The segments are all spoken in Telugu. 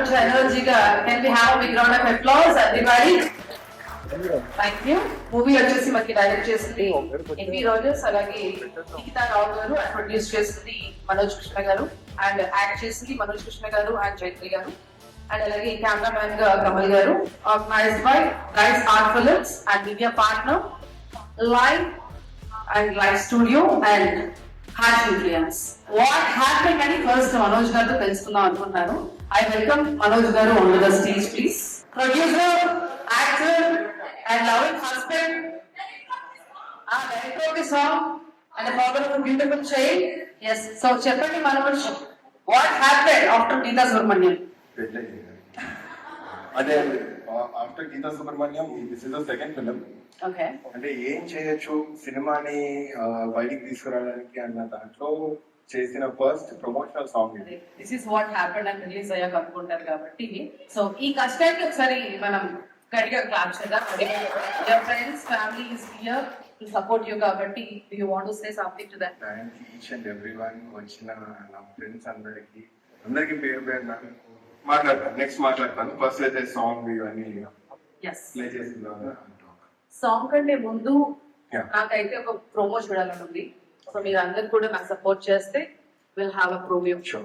కొంచెం ఎనర్జీగా can we have big round of applause everybody. Thank you. Movie వచ్చేసి మనకి డైరెక్ట్ చేసింది ఎన్వి రోజర్స్, అలాగే నిఖితా రావు గారు, అండ్ ప్రొడ్యూస్ చేసింది మనోజ్ కృష్ణ గారు, అండ్ యాక్ట్ చేసింది మనోజ్ కృష్ణ గారు అండ్ జైత్రి గారు, అండ్ అలాగే కెమెరామ్యాన్ గా కమల్ గారు. Organised bye guys art films and media partner live and live studio and hash influence. What happened అని ఫస్ట్ మనోజ్ గారితో తెలుసుకుందాం అనుకుంటున్నాను. ఐ వెల్కమ్ మనోజ్ గారు on the stage please. Producer, actor and loving husband, director of the song and the father of a beautiful child. Yes, so చెప్పండి Manoj, what happened after Geeta Subramaniam? అదే after Geeta Subramaniam this is the second film. Okay. అంటే ఏం చేయొచ్చు సినిమాని బయటికి తీసుకురావడానికి అన్న దాంట్లో చేసిన ఫస్ట్ ప్రమోషనల్ సాంగ్ ఇది. This is what happened and release అయ్యాక అనుకుంటారు కాబట్టి, సో ఈ కష్టానికి ఒకసారి మనం గట్టిగా క్లాప్ చేద్దాం. Your friends, family is here to support you కాబట్టి, do you want to say something to them? Thank each and every one వచ్చిన నా ఫ్రెండ్స్ అందరికి పేరు పేరు మాట్లాడతాను. నెక్స్ట్ మాట్లాడతాను. ఫస్ట్ అయితే సాంగ్ ఇవన్నీ Yes. ప్లే చేసిన సాంగ్ కంటే ముందు Yeah. నాకైతే ఒక ప్రోమో చూడాలని ఉంది. సో మీరు అందరు కూడా నాకు సపోర్ట్ చేస్తే will have a promo. Sure.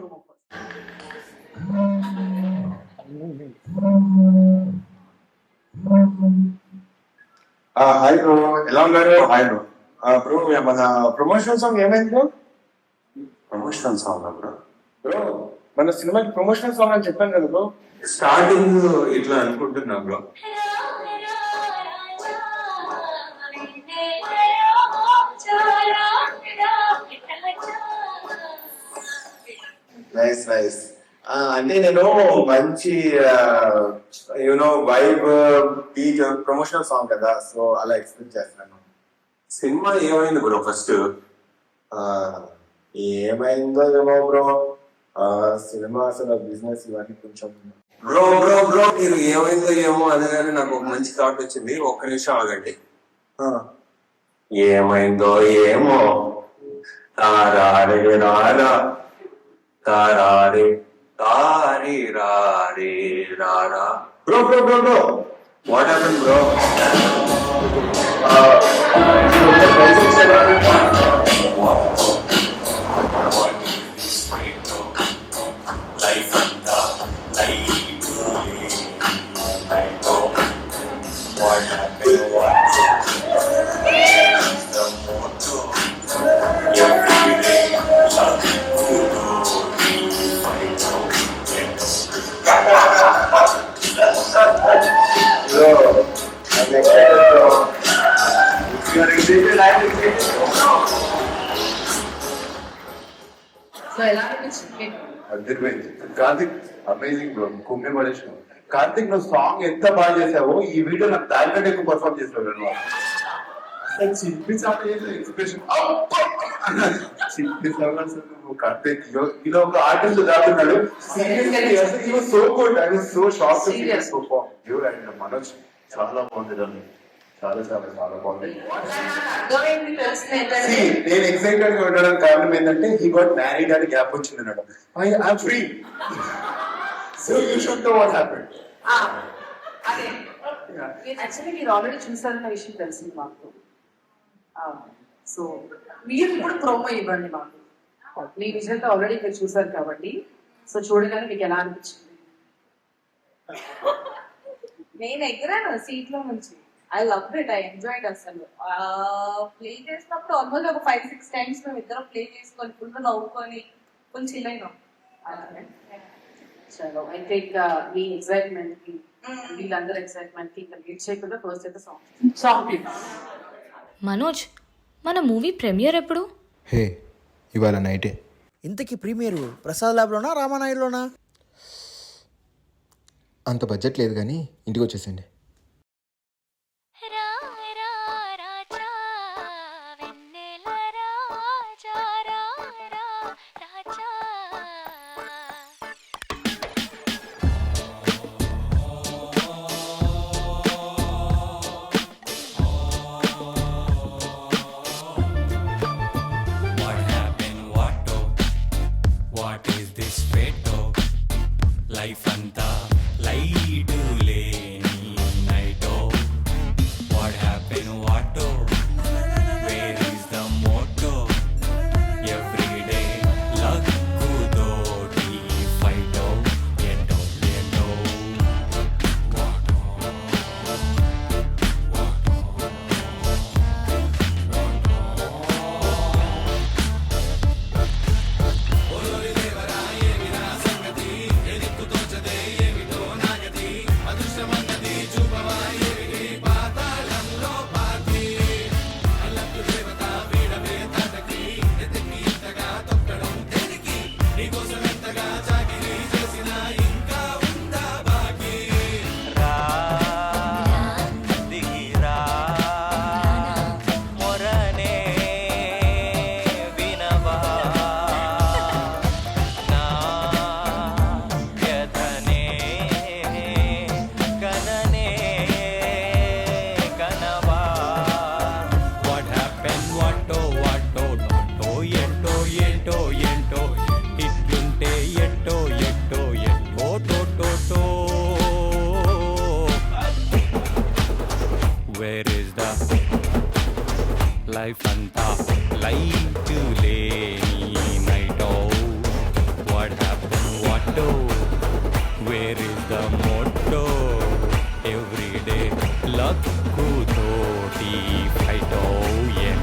Hi bro, ఎలా ఉన్నారు? Hi bro. బ్రో మన ప్రమోషనల్ సాంగ్ ఏమైంది bro? Promotional song bro. Bro మన సినిమాకి ప్రమోషనల్ సాంగ్ అని చెప్పాను కదా బ్రో. స్టార్టింగ్ ఇట్లా అనుకుంటున్నా బ్రో. Nice nice. అంటే నేను మంచి you know vibe beat promotional song కదా, సో అలా ఎక్స్పెక్ట్ చేస్తున్నాను. సినిమా ఏమైంది బ్రో? ఫస్ట్ ఏమైందో ఏమో బ్రో, సినిమా అసలు బిజినెస్ ఇవన్నీ కొంచెం బ్రో బ్రో బ్రో మీరు ఏమైందో ఏమో అనగానే నాకు ఒక మంచి థాట్ వచ్చింది. ఒక్క నిమిషం ఆగండి. ఏమైందో ఏమో తారారే రారా తారారే తారి రారే రారా. Bro bro bro bro what happen bro? So ఎలా అనిపించింది? అదిరిపోయింది. కార్తిక్ అమేజింగ్ బ్రో, కుంభే పడేసావు. కార్తిక్ నువ్వు సాంగ్ ఎంత బాగా చేసావో ఈ వీడియో నాకు దానికంటే ఎక్కువ పర్ఫార్మ్ చేసావు. ఎక్స్ప్రెషన్ కార్తిక్ ఇలా ఒక ఆర్టిస్ట్ దాటున్నాడు. So good, I was so shocked. Manoj చాలా బాగుంది, చాలా చాలా చాలా బాగుంది. నేను ఎక్సైటెడ్ గా ఉండడానికి కారణం ఏంటంటే హీ గాట్ మ్యారీడ్ అని గ్యాప్ వచ్చింది అన్నాడు. I'm free, so you should know what happened. అదే యాక్చువల్లీ మీరు ఆల్రెడీ చూసారన్న విషయం తెలిసింది మాకు. సో మీరు కూడా ప్రోమో ఇవ్వండి మాకు. మీ విజయంతో ఆల్రెడీ మీరు చూసారు కాబట్టి, సో చూడగానే మీకు ఎలా అనిపించింది? నేను ఎగిరాను సీట్ లో నుంచి. I love it, I enjoyed. అసలు ప్లే చేసినప్పుడు ఆల్మోస్ట్ ఒక 5-6 టైమ్స్ మేము ఇద్దరం ప్లే చేసుకొని ఫుల్ నవ్వుకొని ఫుల్ చిల్ అయినాం. చలో అయితే ఇంకా మీ ఎక్సైట్మెంట్ కి వీళ్ళందరూ ఎక్సైట్మెంట్ కి ఇంకా లీడ్ చేయకుండా ఫస్ట్ అయితే సాంగ్. మనోజ్, మన మూవీ ప్రీమియర్ ఎప్పుడు? హే, ఇవాళ నైటే. ఇంతకీ ప్రీమియర్ ప్రసాద్ ల్యాబ్లోనా రామానాయుడులోనా? అంత బడ్జెట్ లేదు కానీ ఇంటికి వచ్చేసండి. What is this fate? Life anta happened? What? Where is the motto? Every day, luck kudoti fight out, get out. Where is the life anta light leni night out? What happened? What? Where is the motto? Every day luck kudoti fight out, yeah.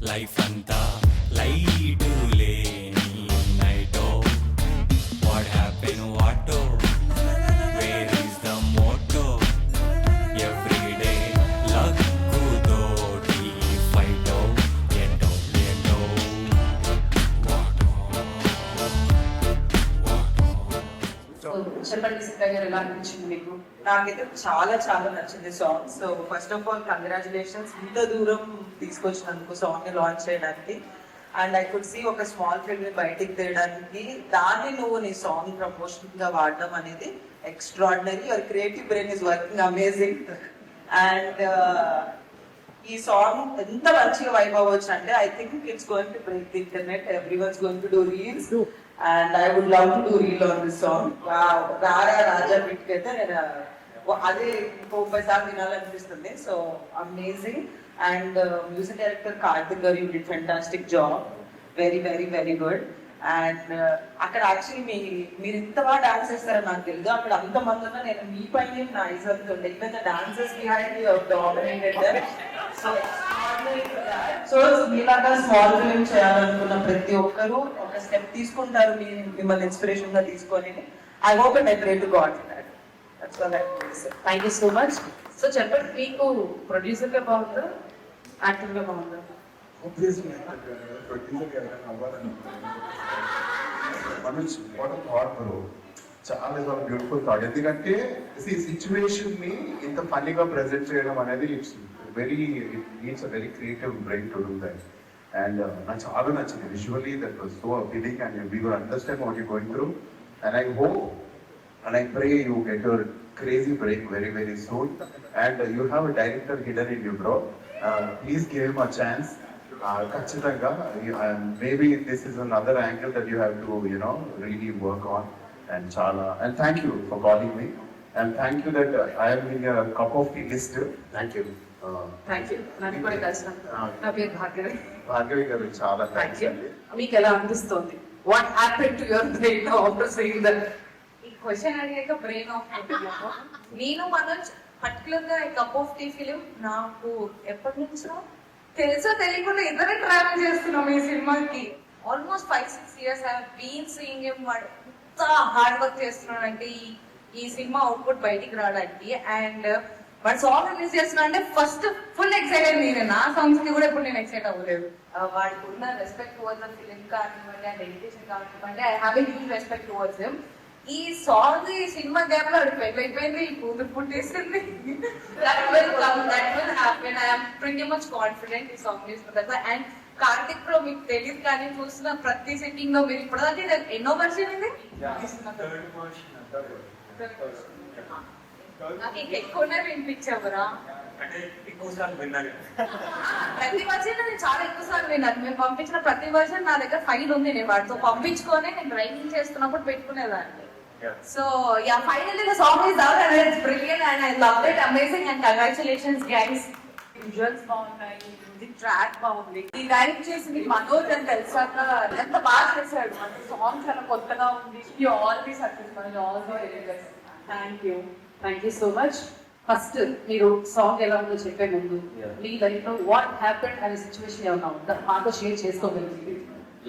Life anta light leni night out. What happened? What? Where is the motto? Every day luck kudoti fight out, get out. చెప్పండి సీత గారు, ఎలా అనిపించింది మీకు? నాకైతే చాలా చాలా నచ్చింది song. So first of all congratulations ఇంత దూరం తీసుకొచ్చినందుకు సాంగ్ ని లాంచ్ చేయడానికి. అండ్ ఐ కుడ్ సీ ఒక స్మాల్ ఫిల్మ్ ని బయటికి తీయడానికి దాన్ని నువ్వు నీ సాంగ్ ప్రమోషన్ గా వాడడం అనేది extraordinary. Your creative brain is working amazing. And ఈ సాంగ్ ఎంత మంచిగా వైబ్ అవ్వచ్చు అంటే I think it's going to break the internet. Everyone's going to do reels and I would love to do reel on this song. రారా రాజా బిట్ అయితే నేను అదే 4-5 సార్లు వినాలనిపిస్తుంది. So amazing. And music director Karthik గారు, you did fantastic job, very very very good. And అక్కడ యాక్చువల్లీ మీరు ఇంత బాగా డాన్స్ చేస్తారని నాకు తెలియదు. అక్కడ అంత మంది ఉన్నా నేను మీ పైన నా ఐజ్ అవుతుండే. Even the dancers behind you dominated. So మీలాగా స్మాల్ ఫిల్మ్ చేయాలనుకున్న ప్రతి ఒక్కరు ఒక స్టెప్ తీసుకుంటారు మిమ్మల్ని ఇన్స్పిరేషన్ గా తీసుకొని. I hope and I pray to God for that. That's all I can say. Thank you so much. So చెప్పండి, మీకు ప్రొడ్యూసర్ గా బాగుందా, యాక్టర్ గా బాగుందా? Manoj, what a thought bro. చాలా చాలా బ్యూటిఫుల్ థాట్. ఎందుకంటే ఈ సిచ్యువేషన్ ని ఇంత ఫన్నీగా ప్రెజెంట్ చేయడం అనేది it's needs a very creative brain to do that. And నాకు చాలా నచ్చింది visually. That was so appealing and we will understand what you going through. And I hope and I pray you get your crazy break very very soon. And you have a director hidden in you, bro. Please give him a chance. Kachitanga, maybe this is another angle that you have to, you know, really work on. And chala, and thank you for calling me, and thank you that I am in a cup of tea list. Thank you. Thank you. నన్ను కూడా కలిసిన నా పేరు భార్గవి. భార్గవి గారు చాలా థ్యాంక్ యూ. మీకు ఎలా అనిపిస్తుంది? What happened to your brain after seeing that? ఈ క్వశ్చన్ అడిగాక బ్రెయిన్ ఆఫ్ అయిపోయాను. నేను మనోజ్ పర్టికులర్ గా కప్ ఆఫ్ టీ ఫిలిం నాకు ఎప్పటి నుంచో తెలుసో తెలియకుండా ఇద్దరే ట్రావెల్ చేస్తున్నాం ఈ సినిమాకి. Almost 5-6 years I have been seeing him. వాడు ఎంత హార్డ్ వర్క్ చేస్తున్నాడంటే ఈ సినిమా అవుట్పుట్ బయటికి రావడానికి. అండ్ బట్ సాంగ్ రిలీజ్ చేస్తున్నా అంటే ఫస్ట్ ఫుల్ ఎక్సైటెడ్ నేనే. నా సాంగ్స్ కి కూడా ఇప్పుడు నేను ఎక్సైట్ అవ్వలేదు. వాడికి ఉన్న రెస్పెక్ట్ టువర్డ్స్ ద ఫిలిం కానివ్వండి, ఆ డెడికేషన్ కానివ్వండి, I have a huge respect towards him. ఈ సాంగ్ ఈ సినిమా గ్యాప్ లో పెళ్ళైపోయింది, కూతురు పుట్టేసింది. That will happen. I am pretty much confident ఈ సాంగ్ తీసుకుంటారు. అండ్ కార్తిక్ బ్రో మీకు తెలియదు కానీ చూస్తున్న ప్రతి సెట్టింగ్ లో మీరు ఇప్పటిదాకా ఎన్నో వర్షన్ ఇది నాకు ఇంకా ఎక్కువనే వినిపించావురా. ప్రతి వర్షన్ నేను చాలా ఎక్కువ సార్లు విన్నాను. మేము పంపించిన ప్రతి వర్షన్ నా దగ్గర ఫైల్ ఉంది. నేను వాటితో పంపించుకొని నేను రైటింగ్ చేస్తున్నప్పుడు పెట్టుకునేదాన్ని. So yeah, finally the song is out and it's brilliant and I love it. Amazing and congratulations guys. Visuals బాగున్నాయి, మ్యూజిక్ ట్రాక్ బాగుంది. ఈ డైరెక్ట్ చేసింది మనోజ్ అని తెలిసాక ఎంత బాగా చేశాడు. మన సాంగ్ చాలా కొత్తగా ఉంది. You all be successful, all be very best. Thank you. Thank you so much. First మీరు సాంగ్ ఎలా ఉందో చెప్పే ముందు మీ లైఫ్ లో వాట్ హ్యాపెండ్ అనే సిచ్యువేషన్ ఏమైనా ఉందా మాతో షేర్ చేసుకోగలిగింది?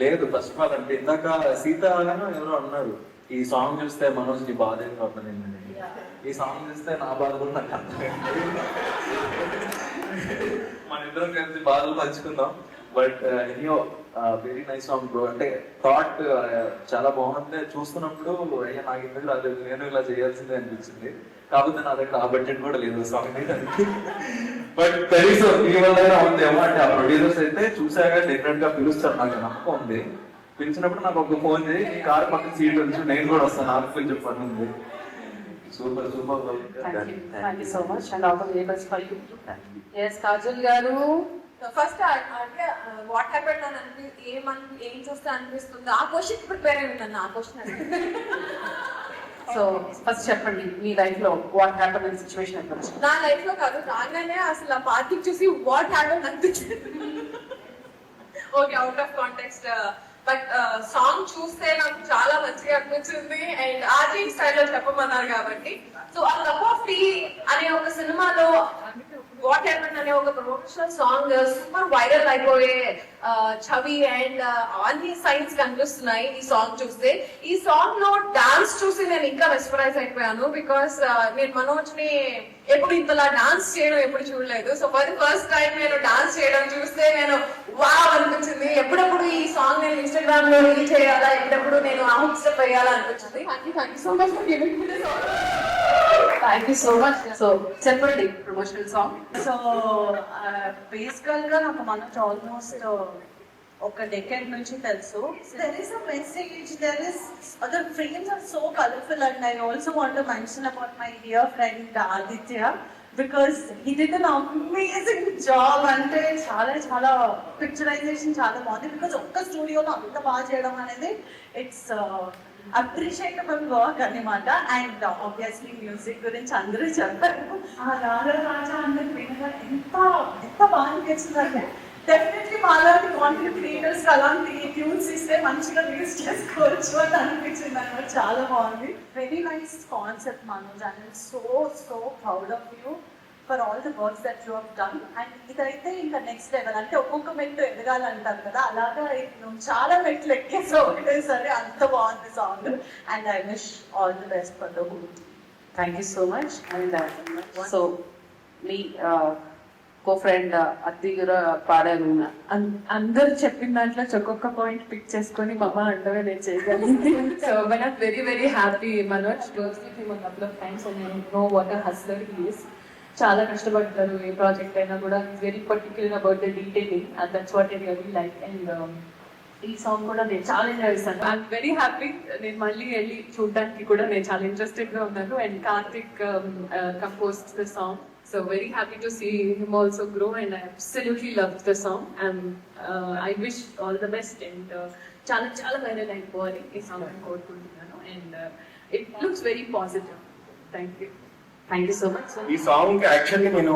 లేదు, ఫస్ట్ ఆఫ్ ఆల్ అంటే ఇందాక సీత ఎవరో అన్నారు ఈ సాంగ్ చూస్తే మనోజ్ నీ బాధ ఏం అవుతుందండి. ఈ సాంగ్ చూస్తే నా బాధ కూడా నాకు అర్థమైంది. మన ఇద్దరం కలిసి బాధలు పంచుకుందాం. But anyway very nice song bro. అంటే థాట్ చాలా బాగుంది. చూస్తున్నప్పుడు అయ్యా నాకు ఎందుకు రాలేదు, నేను ఇలా చేయాల్సిందే అనిపించింది. కాకపోతే నా దగ్గర ఆ బడ్జెట్ కూడా లేదు సాంగ్ చేయడానికి. బట్ కనీసం మీ వల్ల ఉందేమో అంటే ఆ ప్రొడ్యూసర్స్ అయితే చూసాక డెఫినెట్ గా పిలుస్తారు, నాకు నమ్మకం ఉంది. పిలిచినప్పుడు నాకు ఒక ఫోన్ చేయి, ఈ కార్ పక్కన సీట్ వచ్చి నేను కూడా వస్తాను, నాకు కొంచెం పని ఉంది. Super super. Thank you so much and all the very best for you. yes Kajal గారు ఫస్ట్ అంటే వాట్ హ్యాపెండ్ అని ఏం చూస్తే అనిపిస్తుంది ఆ క్వశ్చన్ ప్రిపేర్ అయి ఉన్నాను. ఆ క్వశ్చన్ సో ఫస్ట్ చెప్పండి మీ లైఫ్ లో వాట్ హ్యాపెండ్ అనే సిచ్యువేషన్ ఎక్కడ వచ్చింది? నా లైఫ్ లో కాదు, రాగానే అసలు ఆ పార్టీకి చూసి వాట్ హ్యాపెండ్ అనిపించింది. Okay, out of context. But song చూస్తే నాకు చాలా మంచిగా అనిపించింది. అండ్ ఆర్జీ స్టైల్లో చెప్పమన్నారు కాబట్టి సో ఆ కప్ ఆఫ్ టీ అనే ఒక సినిమాలో వాట్ హ్యాపెండ్ అనే ఒక ప్రమోషనల్ సాంగ్ సూపర్ వైరల్ అయిపోయే ఛవి అండ్ అన్ని సైన్స్ కనిపిస్తున్నాయి ఈ సాంగ్ చూస్తే. ఈ సాంగ్ లో డాన్స్ చూసి నేను ఇంకా మెస్పరైజ్ అయిపోయాను. బికాస్ నేను మనోజ్ ని ఎప్పుడు ఇంతలా డాన్స్ చేయడం ఎప్పుడు చూడలేదు. So for the first time నేను డాన్స్ చేయడం చూస్తే నేను వావ్ అనిపించింది. ఎప్పుడప్పుడు ఈ సాంగ్ నేను ఇన్స్టాగ్రామ్ లో రీల్ చేయాలా, ఎప్పుడప్పుడు నేను ఆ హుక్ స్టెప్ వేయాలా అనిపించింది. Thank you so much for giving me this opportunity. Thank you so much. So చెప్పండి ప్రమోషనల్ సాంగ్. సో బేసికల్ గా నాకు మనోజ్ ఆల్మోస్ట్ ఒక డెకేడ్ నుంచి తెలుసు. There is a message, there is the frames are so colorful and I also want to mention about my dear friend Aditya because he did an amazing job. అంటే చాలా చాలా పిక్చరైజేషన్ చాలా బాగుంది. బికాస్ ఒక్క స్టూడియోలో అంత బాగా చేయడం అనేది ఇట్స్ అప్రిషియేటబుల్ వర్క్ అన్నమాట. అండ్ ఆబ్వియస్లీ మ్యూజిక్ గురించి అందరూ చెప్పారు. ఆ రాజా అందరి వినగా ఎంత ఎంత బాగా అనిపించిందంటే డెఫినెట్లీ మాలాంటి కాంటెంట్ క్రియేటర్స్ అలాంటి ట్యూన్స్ ఇస్తే మంచిగా రిలీజ్ చేసుకోవచ్చు అని అనిపించింది అనమాట. చాలా బాగుంది. Very nice concept Manoj and so so proud of you for all the works that you have done. And ఇదైతే ఇంకా నెక్స్ట్ లెవెల్. అంటే ఒక్కొక్క మెట్టు ఎదగాలంటారు కదా, అలాగా నువ్వు చాలా మెట్లు ఎక్కేసో ఒకటేసరి. అంత బాగుంది song and I wish all the best for the whole. Thank you so much. And so me co friend అత్తి కూడా పాడారు. అందరు చెప్పిన దాంట్లో ఒక్కొక్క పాయింట్ పిక్ చేసుకొని మమ్మ అంటవే నేను చేయగలిగింది. So but I'm very very happy Manoj to meet him a couple of times and I know what a hustler he is. చాలా కష్టపడతారు ఏ ప్రాజెక్ట్ అయినా కూడా. Very particular about the detailing and that's what I really like. And ఈ సాంగ్ కూడా నేను చాలా ఎంజాయ్ చేస్తాను. I'm very happy. నేను మళ్ళీ వెళ్ళి చూడడానికి కూడా నేను చాలా ఇంట్రెస్టెడ్ గా ఉన్నాను. And Karthik compose the song. So very happy to see him also grow and I absolutely loved the song and I wish all the best and చాలా చాలా viral అయిపోవాలి ఈ సాంగ్ అని కోరుకుంటున్నాను. And it looks very positive. Thank you so much. ఈ సాంగ్ యాక్చువల్లీ నేను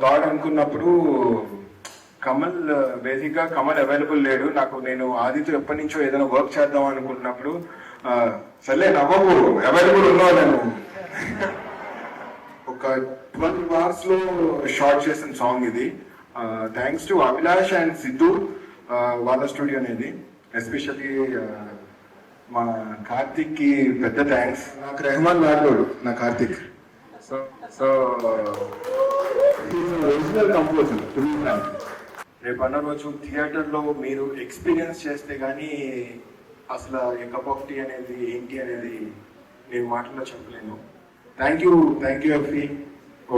థాట్ అనుకున్నప్పుడు కమల్ బేసిక్ గా కమల్ అవైలబుల్ లేడు నాకు. నేను ఆదిత్య ఎప్పటి నుంచో ఏదైనా వర్క్ చేద్దాం అనుకున్నప్పుడు సర్లే నవ్వకు అవైలబుల్ ఉన్నావు. నేను ఒక 12 hours లో షార్ట్ చేసిన సాంగ్ ఇది. Thanks to Abhilash and Siddhu వాళ్ళ స్టూడియో అనేది. ఎస్పెషల్లీ మా కార్తిక్ కి పెద్ద థ్యాంక్స్. నాకు రెహమాన్ లాంటి నా Karthik. So so original composer రేపు అన్న రోజు థియేటర్లో మీరు ఎక్స్పీరియన్స్ చేస్తే కానీ అసలు ఈ కప్ ఆఫ్ టీ అనేది ఏంటి అనేది నేను మాటల్లో చెప్పలేను. Thank you FE.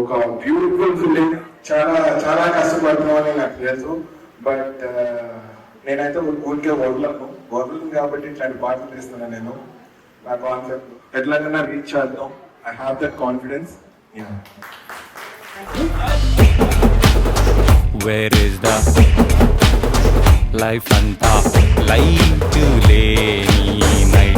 ఒక బ్యూటిఫుల్ ఫిలిం. చాలా చాలా కష్టపడుతున్నామని నాకు తెలుసు, బట్ నేనైతే ఊరికే వదలను కాబట్టి ఇట్లాంటి పాటలు తీస్తున్నాను. నేను నా కాన్సెప్ట్ ఎట్లాగైనా రీచ్ చేద్దాం. I have that confidence. Where is the life anta light to leni night